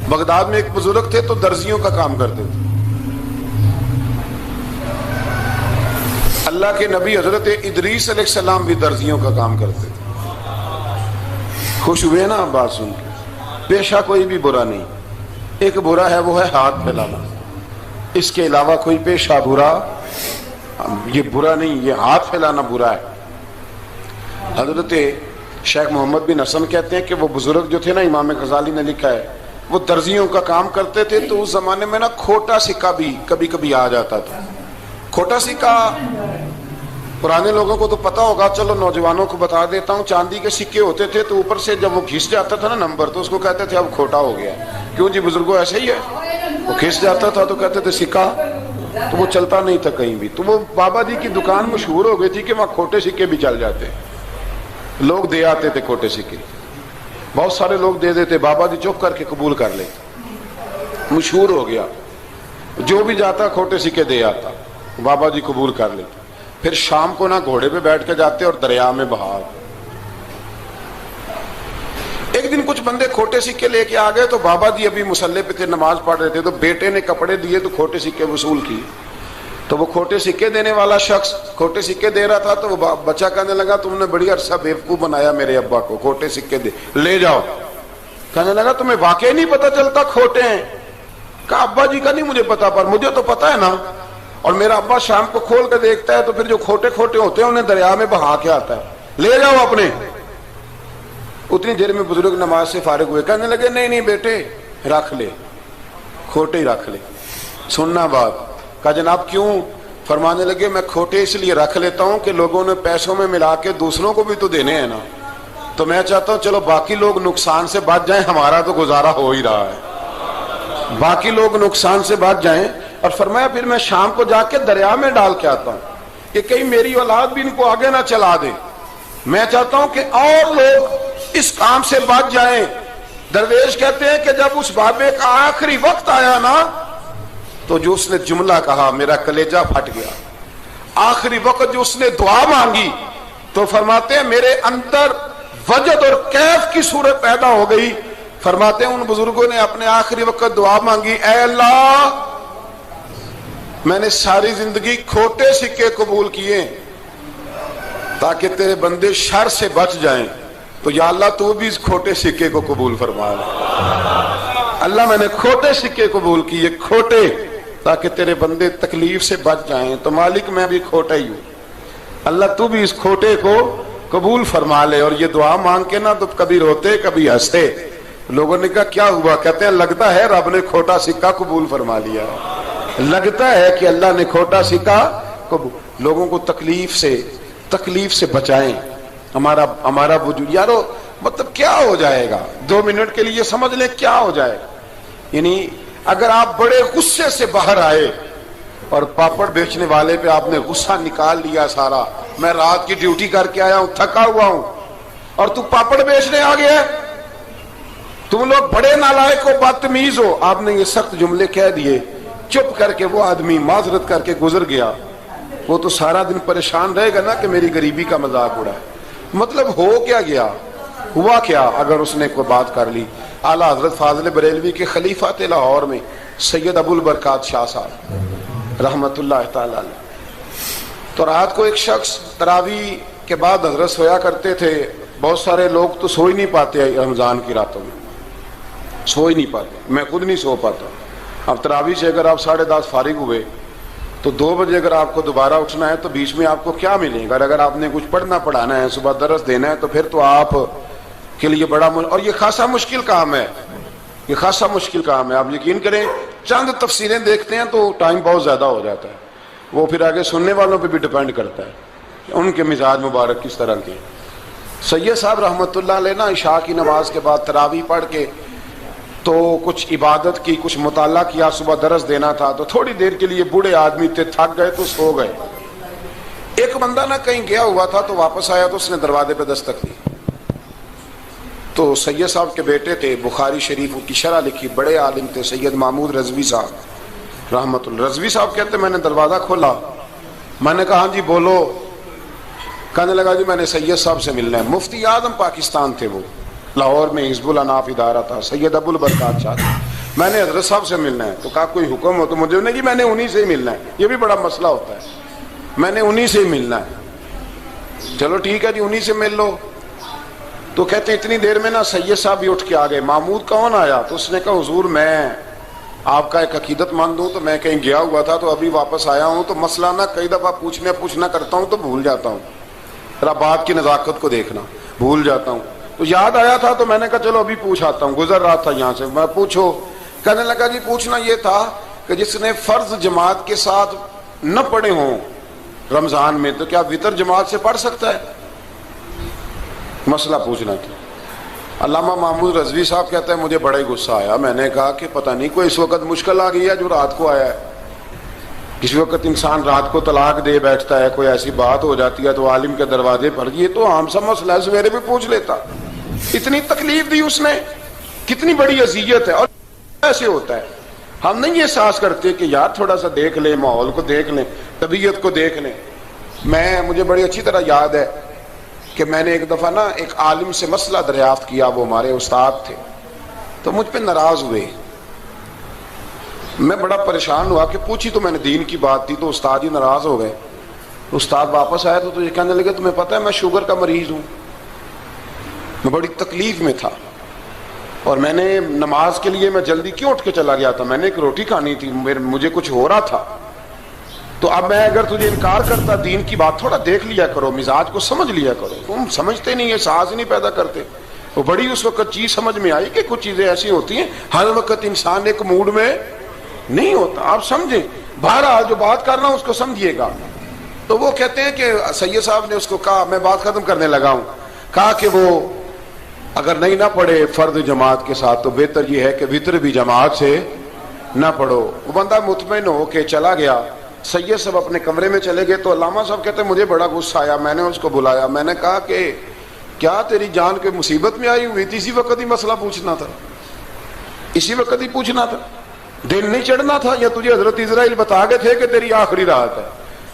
Baghdad میں ایک بزرگ تھے تو درزیوں کا کام کرتے تھے. اللہ کے نبی حضرت ادریس علیہ السلام بھی درزیوں کا کام کرتے تھے. خوش ہوئے نا بات سن کے؟ پیشہ کوئی بھی برا نہیں. ایک برا ہے وہ ہے ہاتھ پھیلانا. اس کے علاوہ کوئی پیشہ برا یہ برا نہیں، یہ ہاتھ پھیلانا برا ہے. حضرت شیخ محمد بن حسن کہتے ہیں کہ وہ بزرگ جو تھے نا، امام غزالی نے لکھا ہے، وہ درزیوں کا کام کرتے تھے. تو اس زمانے میں نا کھوٹا سکہ بھی کبھی کبھی آ جاتا تھا. کھوٹا سکہ پرانے لوگوں کو تو پتا ہوگا، چلو نوجوانوں کو بتا دیتا ہوں. چاندی کے سکے ہوتے تھے تو اوپر سے جب وہ کھس جاتا تھا نا نمبر، تو اس کو کہتے تھے اب کھوٹا ہو گیا. کیوں جی بزرگوں ایسے ہی ہے. وہ کھس جاتا تھا تو کہتے تھے سکہ، تو وہ چلتا نہیں تھا کہیں بھی. تو وہ بابا جی کی دکان مشہور ہو گئی تھی کہ وہاں کھوٹے سکے بھی چل جاتے. لوگ دے آتے تھے کھوٹے سکے، بہت سارے لوگ دے دیتے. بابا جی چپ کر کے قبول کر لیتے. مشہور ہو گیا، جو بھی جاتا کھوٹے سکے دے آتا. بابا جی قبول کر لیتے. پھر شام کو نا گھوڑے پہ بیٹھ کے جاتے اور دریا میں بہا. ایک دن کچھ بندے کھوٹے سکے لے کے آ گئے تو بابا جی ابھی مصلے پہ تھے، نماز پڑھ رہے تھے. تو بیٹے نے کپڑے دیے تو کھوٹے سکے وصول کیے. تو وہ کھوٹے سکے دینے والا شخص کھوٹے سکے دے رہا تھا. تو وہ بچہ کہنے لگا تم نے بڑی عرصہ بیوقوف بنایا میرے ابا کو، کھوٹے سکے دے لے جاؤ. کہنے لگا تمہیں واقعی نہیں پتا چلتا کھوٹے ہیں؟ کہا ابا جی کا نہیں مجھے پتا، پر مجھے تو پتا ہے نا. اور میرا ابا شام کو کھول کے دیکھتا ہے تو پھر جو کھوٹے کھوٹے ہوتے ہیں انہیں دریا میں بہا کے آتا ہے. لے جاؤ اپنے. اتنی دیر میں بزرگ نماز سے فارغ ہوئے. کہنے لگے نہیں نہیں بیٹے رکھ لے، کھوٹے ہی رکھ لے. سننا بات. کہا جناب کیوں؟ فرمانے لگے میں کھوٹے اس لیے رکھ لیتا ہوں کہ لوگوں نے پیسوں میں ملا کے دوسروں کو بھی تو دینے ہیں نا. تو میں چاہتا ہوں چلو باقی لوگ نقصان سے بچ جائیں، ہمارا تو گزارا ہو ہی رہا ہے. باقی لوگ نقصان سے بچ جائیں. اور فرمایا پھر میں شام کو جا کے دریا میں ڈال کے آتا ہوں کہ کہیں میری اولاد بھی ان کو آگے نہ چلا دے. میں چاہتا ہوں کہ اور لوگ اس کام سے بچ جائیں. درویش کہتے ہیں کہ جب اس بابے کا آخری وقت آیا نا تو جو اس نے جملہ کہا میرا کلیجہ پھٹ گیا. آخری وقت جو اس نے دعا مانگی تو فرماتے ہیں میرے اندر وجد اور کیف کی صورت پیدا ہو گئی. فرماتے ہیں ان بزرگوں نے اپنے آخری وقت دعا مانگی، اے اللہ میں نے ساری زندگی کھوٹے سکے قبول کیے تاکہ تیرے بندے شر سے بچ جائیں. تو یا اللہ تو بھی اس کھوٹے سکے کو قبول فرما لے. اللہ میں نے کھوٹے سکے قبول کیے، کھوٹے، تاکہ تیرے بندے تکلیف سے بچ جائیں. تو مالک میں بھی کھوٹا ہی ہوں، اللہ تو بھی اس کھوٹے کو قبول فرما لے. اور یہ دعا مانگ کے نا تو کبھی روتے کبھی ہنستے. لوگوں نے کہا کیا ہوا؟ کہتے ہیں لگتا ہے رب نے کھوٹا سکہ قبول فرما لیا. لگتا ہے کہ اللہ نے کھوٹا سکہ قبول. لوگوں کو تکلیف سے بچائیں. ہمارا وجود یارو مطلب کیا ہو جائے گا 2 منٹ کے لیے سمجھ لیں کیا ہو جائے گا. یعنی اگر آپ بڑے غصے سے باہر آئے اور پاپڑ بیچنے والے پہ آپ نے غصہ نکال لیا سارا، میں رات کی ڈیوٹی کر کے آیا ہوں تھکا ہوا ہوں اور تو پاپڑ بیچنے آ گیا، تم لوگ بڑے نالائق ہو بدتمیز ہو. آپ نے یہ سخت جملے کہہ دیے، چپ کر کے وہ آدمی معذرت کر کے گزر گیا. وہ تو سارا دن پریشان رہے گا نا کہ میری غریبی کا مذاق اڑا. مطلب ہو کیا گیا، ہوا کیا اگر اس نے کوئی بات کر لی. اعلیٰ حضرت فاضل بریلوی کے خلیفہ لاہور میں سید ابو البرکات شاہ صاحب رحمت اللہ تعالی علیہ. تو رات کو ایک شخص تراویح کے بعد حضرت سویا کرتے تھے. بہت سارے لوگ تو سو ہی نہیں پاتے رمضان کی راتوں میں، سو ہی نہیں پاتے. میں خود نہیں سو پاتا. اب تراویح سے اگر آپ 10:30 فارغ ہوئے تو 2 بجے اگر آپ کو دوبارہ اٹھنا ہے تو بیچ میں آپ کو کیا ملے گا؟ اگر آپ نے کچھ پڑھنا پڑھانا ہے، صبح درس دینا ہے، تو پھر تو آپ کے لیے بڑا اور یہ خاصا مشکل کام ہے. یہ خاصا مشکل کام ہے. آپ یقین کریں چند تفسیریں دیکھتے ہیں تو ٹائم بہت زیادہ ہو جاتا ہے. وہ پھر آگے سننے والوں پہ بھی ڈیپینڈ کرتا ہے ان کے مزاج مبارک کس طرح کے. سید صاحب رحمت اللہ علیہ نا عشاء کی نماز کے بعد تراویح پڑھ کے تو کچھ عبادت کی، کچھ مطالعہ کیا، صبح درس دینا تھا تو تھوڑی دیر کے لیے بوڑھے آدمی تھے، تھک گئے تو سو گئے. ایک بندہ نہ کہیں گیا ہوا تھا تو واپس آیا تو اس نے دروازے پہ دستک دی. تو سید صاحب کے بیٹے تھے، بخاری شریف کی شرح لکھی، بڑے عالم تھے، سید محمود رضوی صاحب رحمت اللہ. رضوی صاحب کہتے میں نے دروازہ کھولا، میں نے کہا ہاں جی بولو. کہنے لگا جی میں نے سید صاحب سے ملنا ہے. مفتی اعظم پاکستان تھے وہ، لاہور میں حزب الاناف ادارہ تھا، سید ابو البرکات شاہ. میں نے حضرت صاحب سے ملنا ہے. تو کہا کوئی حکم ہو تو مجھے نہیں کہ میں نے انہی سے ہی ملنا ہے. یہ بھی بڑا مسئلہ ہوتا ہے, میں نے انہی سے ہی ملنا ہے. چلو ٹھیک ہے جی, انہی سے مل لو. تو کہتے ہیں اتنی دیر میں نا سید صاحب بھی اٹھ کے آ گئے. محمود کون آیا؟ تو اس نے کہا حضور میں آپ کا ایک عقیدت مند ہوں, تو میں کہیں گیا ہوا تھا تو ابھی واپس آیا ہوں, تو مسئلہ نا کئی دفعہ پوچھنا کرتا ہوں تو بھول جاتا ہوں, ذرا بات کی نزاکت کو دیکھنا, بھول جاتا ہوں. تو یاد آیا تھا تو میں نے کہا چلو ابھی پوچھ آتا ہوں, گزر رہا تھا یہاں سے. میں پوچھو. کہنے لگا جی پوچھنا یہ تھا کہ جس نے فرض جماعت کے ساتھ نہ پڑھے ہوں رمضان میں, تو کیا وتر جماعت سے پڑھ سکتا ہے؟ مسئلہ پوچھنا تھا. علامہ محمود رضوی صاحب کہتا ہے مجھے بڑا ہی غصہ آیا. میں نے کہا کہ پتہ نہیں کوئی اس وقت مشکل آ گئی ہے جو رات کو آیا ہے. کسی وقت انسان رات کو طلاق دے بیٹھتا ہے, کوئی ایسی بات ہو جاتی ہے تو عالم کے دروازے پر, یہ تو عام سا مسئلہ ہے, سویرے بھی پوچھ لیتا. اتنی تکلیف دی اس نے, کتنی بڑی اذیت ہے. اور ایسے ہوتا ہے, ہم نہیں یہ احساس کرتے کہ یار تھوڑا سا دیکھ لیں, ماحول کو دیکھ لیں, طبیعت کو دیکھ لیں. مجھے بڑی اچھی طرح یاد ہے کہ میں نے ایک دفعہ نا ایک عالم سے مسئلہ دریافت کیا, وہ ہمارے استاد تھے, تو مجھ پہ ناراض ہوئے. میں بڑا پریشان ہوا کہ پوچھی تو میں نے دین کی بات تھی, تو استاد ہی ناراض ہو گئے. استاد واپس آیا تو یہ کہنے لگے تمہیں پتہ ہے میں شوگر کا مریض ہوں. میں بڑی تکلیف میں تھا, اور میں نے نماز کے لیے میں جلدی کیوں اٹھ کے چلا گیا تھا, میں نے ایک روٹی کھانی تھی, مجھے کچھ ہو رہا تھا. تو اب میں اگر تجھے انکار کرتا, دین کی بات تھوڑا دیکھ لیا کرو, مزاج کو سمجھ لیا کرو, تم سمجھتے نہیں, احساس نہیں پیدا کرتے. وہ بڑی اس وقت چیز سمجھ میں آئی کہ کچھ چیزیں ایسی ہوتی ہیں, ہر وقت انسان ایک موڈ میں نہیں ہوتا. آپ سمجھیں, بہرحال جو بات کرنا اس کو سمجھیے گا. تو وہ کہتے ہیں کہ سید صاحب نے اس کو کہا, میں بات ختم کرنے لگا ہوں, کہا کہ وہ اگر نہیں نہ پڑھے فرض جماعت کے ساتھ تو بہتر یہ ہے کہ وتر بھی جماعت سے نہ پڑھو. وہ بندہ مطمئن ہو کے چلا گیا. سید صاحب اپنے کمرے میں چلے گئے تو علامہ صاحب کہتے ہیں مجھے بڑا غصہ آیا. میں نے اس کو بلایا, میں نے کہا کہ کیا تیری جان کے مصیبت میں آئی ہوئی تھی, اسی وقت ہی مسئلہ پوچھنا تھا, اسی وقت ہی پوچھنا تھا, دن نہیں چڑھنا تھا, یا تجھے حضرت اسرائیل بتا گئے تھے کہ تیری آخری رات ہے؟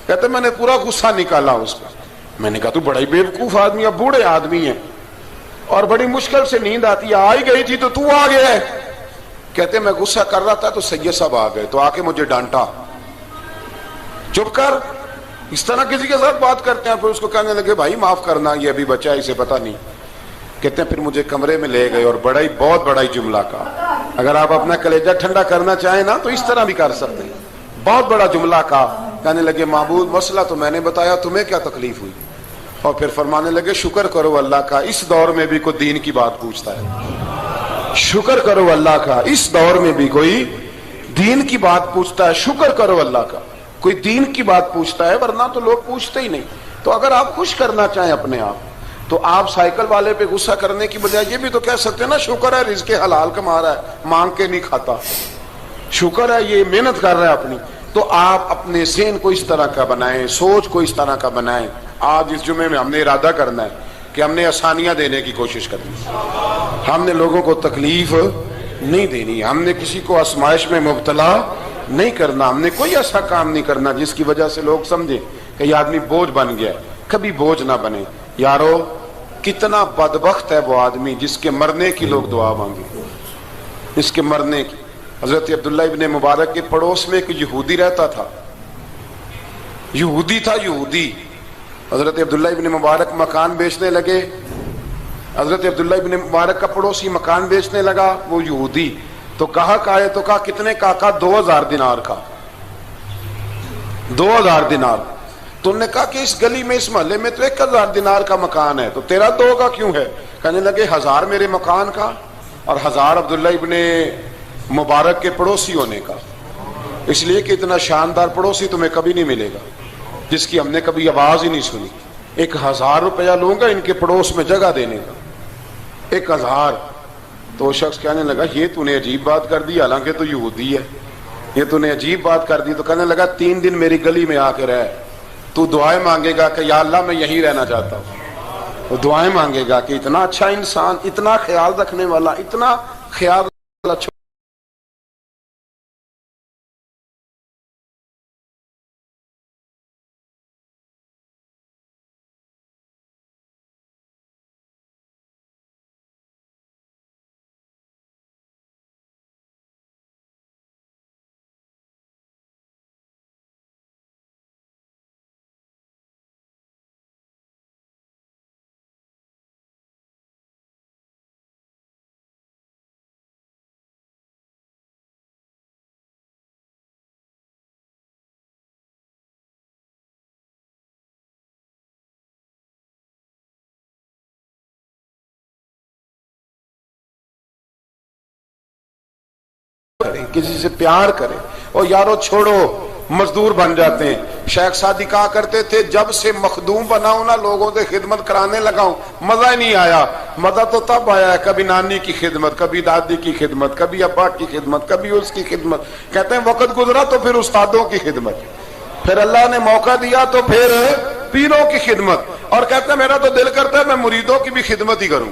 کہتے میں نے پورا غصہ نکالا اس کا. میں نے کہا تو بڑا ہی بیوقوف آدمی ہے, بوڑھے آدمی ہیں, اور بڑی مشکل سے نیند آتی ہے, آ ہی گئی تھی تو آ گیا ہے. کہتے میں غصہ کر رہا تھا تو سید صاحب آ گئے, تو آ کے مجھے ڈانٹا, چپ کر, اس طرح کسی کے ساتھ بات کرتے ہیں. پھر اس کو کہنے لگے بھائی معاف کرنا, یہ ابھی بچہ ہے, اسے پتہ نہیں. کہتے ہیں پھر مجھے کمرے میں لے گئے اور بہت بڑا ہی جملہ کہا. اگر آپ اپنا کلیجہ ٹھنڈا کرنا چاہیں نا تو اس طرح بھی کر سکتے ہیں. بہت بڑا جملہ کہا. کہنے لگے معبود مسئلہ تو میں نے بتایا, تمہیں کیا تکلیف ہوئی؟ اور پھر فرمانے لگے شکر کرو اللہ کا, اس دور میں بھی کوئی دین کی بات پوچھتا ہے. شکر کرو اللہ کا, اس دور میں بھی کوئی دین کی بات پوچھتا ہے. شکر کرو اللہ کا, کوئی دین کی بات پوچھتا ہے, ورنہ تو لوگ پوچھتے ہی نہیں. تو اگر آپ خوش کرنا چاہیں اپنے آپ, تو آپ سائیکل والے پہ غصہ کرنے کی بجائے یہ بھی تو کہہ سکتے ہیں نا شکر ہے رزق حلال کما رہا ہے, مانگ کے نہیں کھاتا, شکر ہے یہ محنت کر رہا ہے اپنی. تو آپ اپنے ذہن کو اس طرح کا بنائیں, سوچ کو اس طرح کا بنائیں. آج اس جمعے میں ہم نے ارادہ کرنا ہے کہ ہم نے آسانیاں دینے کی کوشش کرنی, ہم نے لوگوں کو تکلیف نہیں دینی, ہم نے کسی کو آزمائش میں مبتلا نہیں کرنا, ہم نے کوئی ایسا کام نہیں کرنا جس کی وجہ سے لوگ سمجھیں کہ یہ آدمی بوجھ بن گیا. کبھی بوجھ نہ بنے. یارو کتنا بدبخت ہے وہ آدمی جس کے مرنے کی لوگ دعا مانگے, اس کے مرنے کی. حضرت عبداللہ ابن مبارک کے پڑوس میں ایک یہودی رہتا تھا, یہودی تھا, یہودی. حضرت عبداللہ ابن مبارک مکان بیچنے لگے. حضرت عبداللہ ابن مبارک کا پڑوسی مکان بیچنے لگا, وہ یہودی. تو کہا تو کہا کتنے کا؟ 2000 دینار کا. 2000 دینار. تو انہوں نے کہا کہ اس گلی میں, اس محلے میں تو 1000 دینار کا مکان ہے, تو تیرا 2 کا کیوں ہے؟ کہنے لگے 1000 میرے مکان کا اور 1000 عبداللہ ابن مبارک کے پڑوسی ہونے کا, اس لیے کہ اتنا شاندار پڑوسی تمہیں کبھی نہیں ملے گا جس کی ہم نے کبھی آواز ہی نہیں سنی. 1000 روپیہ لوں گا ان کے پڑوس میں جگہ دینے کا, 1000. تو وہ شخص کہنے لگا یہ تو نے عجیب بات کر دی, حالانکہ تو یہودی ہے, یہ تو نے عجیب بات کر دی. تو کہنے لگا 3 دن میری گلی میں آ کے رہ, تو دعائیں مانگے گا کہ یا اللہ میں یہیں رہنا چاہتا ہوں. وہ دعائیں مانگے گا کہ اتنا اچھا انسان, اتنا خیال رکھنے والا, اتنا خیال والا کریں، کسی سے پیار کریں. اور یارو چھوڑو مزدور بن جاتے ہیں. شیخ سعدی کہا کرتے تھے جب سے مخدوم بناؤں نا لوگوں سے خدمت کرانے لگاؤں مزہ ہی نہیں آیا. مزہ تو تب آیا ہے کبھی نانی کی خدمت، کبھی دادی کی خدمت، کبھی ابا کی خدمت، کبھی اس کی خدمت. کہتے ہیں وقت گزرا تو پھر استادوں کی خدمت، پھر اللہ نے موقع دیا تو پھر پیروں کی خدمت. اور کہتے ہیں میرا تو دل کرتا ہے میں مریدوں کی بھی خدمت ہی کروں،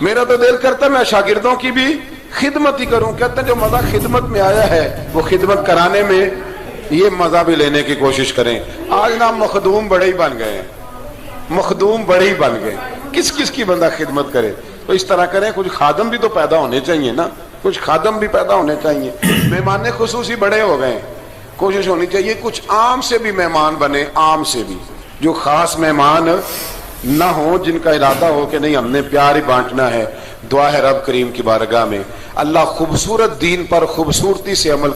میرا تو دل کرتا ہے میں شاگردوں کی بھی خدمت ہی کروں. کہتے ہیں جو مزہ خدمت میں آیا ہے وہ خدمت کرانے میں یہ مزہ بھی لینے کی کوشش کریں. آج نا مخدوم بڑے ہی بن گئے ہیں، مخدوم بڑے ہی بن گئے. کس کس کی بندہ خدمت کرے؟ تو اس طرح کریں کچھ خادم بھی تو پیدا ہونے چاہیے نا، کچھ خادم بھی پیدا ہونے چاہیے. مہمان خصوصی بڑے ہو گئے، کوشش ہونی چاہیے کچھ عام سے بھی مہمان بنے، عام سے بھی جو خاص مہمان نہ ہوں، جن کا ارادہ ہو کہ نہیں ہم نے پیار ہی بانٹنا ہے. دعا ہے رب کریم کی بارگاہ میں اللہ خوبصورت دین پر خوبصورتی سے عمل